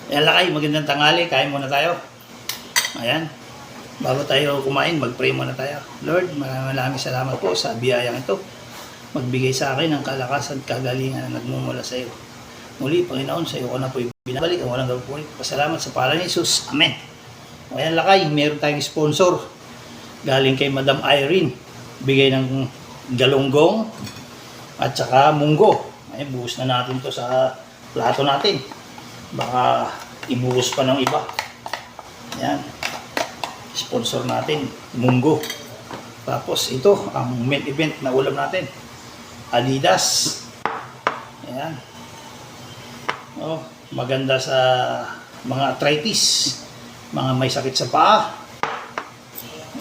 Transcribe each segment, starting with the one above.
Ayan lakay, magandang tanghali, kain muna tayo. Ayan, bago tayo kumain, mag-pray muna tayo. Lord, maraming salamat po sa biyayang ito. Magbigay sa akin ng kalakasan at kagalingan na nagmumula sa iyo. Muli, Panginoon, sa iyo ko na po binabalik ang walang gagawin. Pasalamat sa pangalan ni Jesus. Amen. Ayan lakay, meron tayong sponsor. Galing kay Madam Irene. Bigay ng galunggong at saka munggo. Ayan, buhos na natin to sa plato natin. Baka ibuhos pa ng iba. Ayan. Sponsor natin, munggo. Tapos ito, ang main event na ulam natin. Adidas. Ayan. Oh, maganda sa mga arthritis. Mga may sakit sa paa.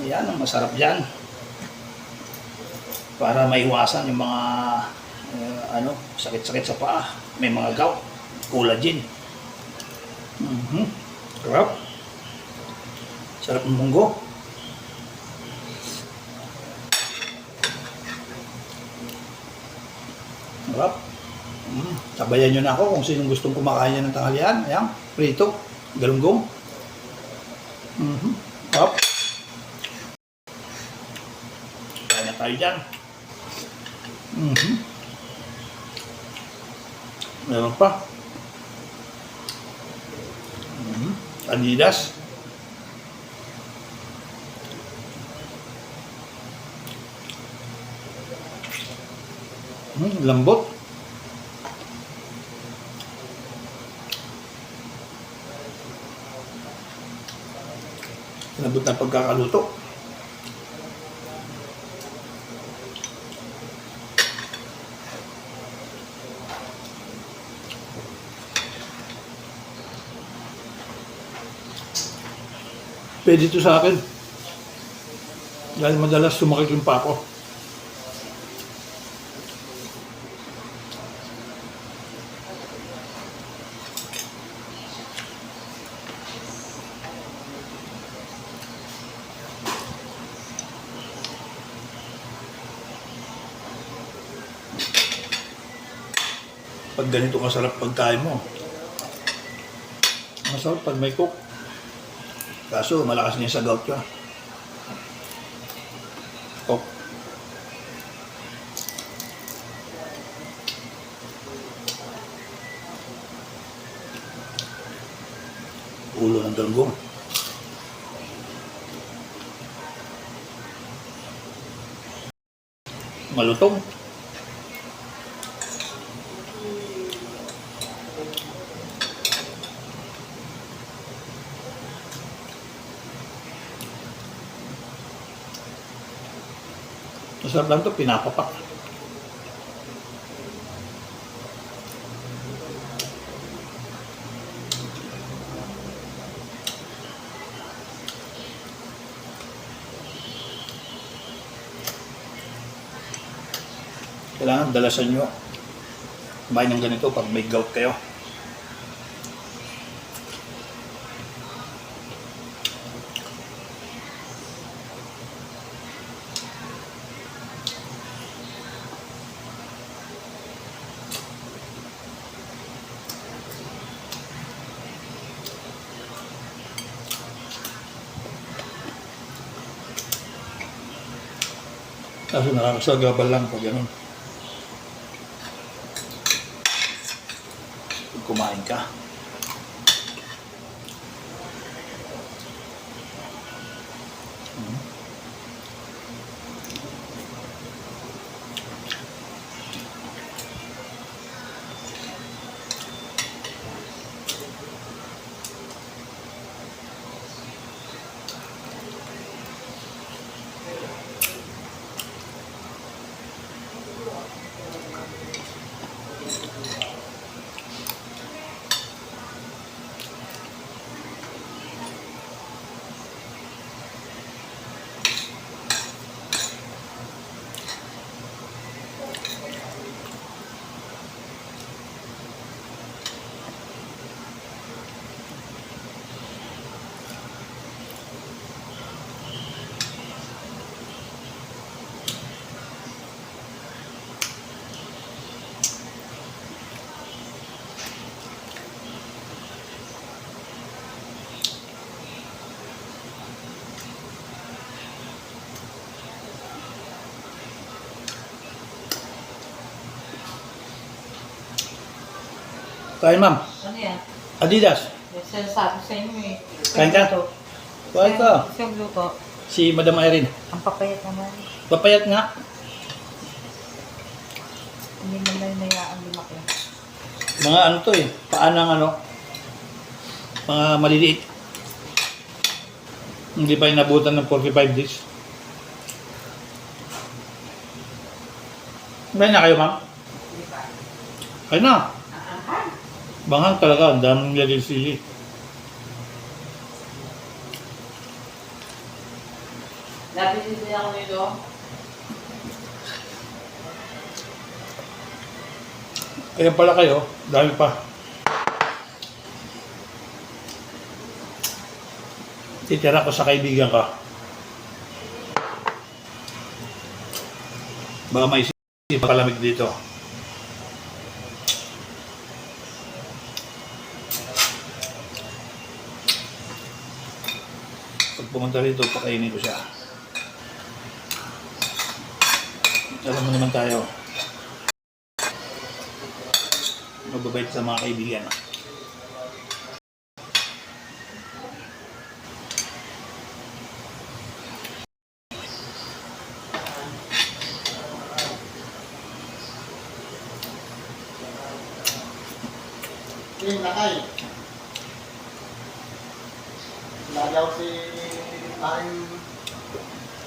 Ayan, ang masarap dyan. Para maiwasan yung mga sakit-sakit sa paa. May mga gout, collagen. Sarap. Sarap ng munggo. Sarap. Sabayan nyo na ako kung sinong gustong kumakain ng tanghalian. Ayan, prito, galunggong. Sarap. Kaya na tayo dyan. Meron pa. Adidas. Lambot. Lambot na pagkakaluto. Pwede ito sa akin. Dahil madalas sumakit yung pako. Pag ganito kasarap pagkain mo. Masarap pag may cook. Kaso malakas niya sa gout ka. Cook. Ulo ng galunggong. Malutong. Masarap lang ito, pinapapak. Kailangan dalasan nyo kumain ng ganito pag may gout kayo. Kaso nakakasagabal lang pag ganun. Pag kumain ka. Kain, ma'am. Ano yan? Adidas. Yung sinasabi sa inyo eh. Kain ka? Kain ka. Isang luto. Si Madam Irene. Ang papayat naman. Papayat nga. Hindi naman nayaan lumaki. Mga ano to eh. Paanang ano. Mga maliliit. Hindi pa inabutan ng 45 days. May na kayo, ma'am? Kayo na. Banghang talaga. Ang daming nilagay sili. Nabili din ako nito. Ayan pala kayo. Dami pa. Titira ko sa kaibigan ka. Baka may palamig dito. Pag pumunta rito, pakainin ko siya. Alam mo naman tayo. Mababait sa mga kaibigan. Yung lakay. Lagaw si Paring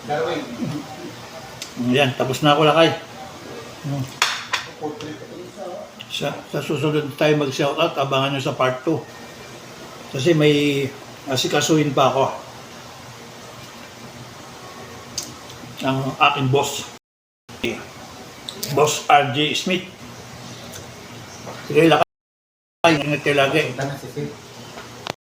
Darwin. Yan, tapos na ako lakay. Portrait ko isa. Sa susunod tayo mag-shoutout, abangan nyo sa part 2. Kasi may asikasuhin pa ako. Ang aking boss. Boss RJ Smith. Sige, lakay. Ingat kayo lagi. Punta na si Sid.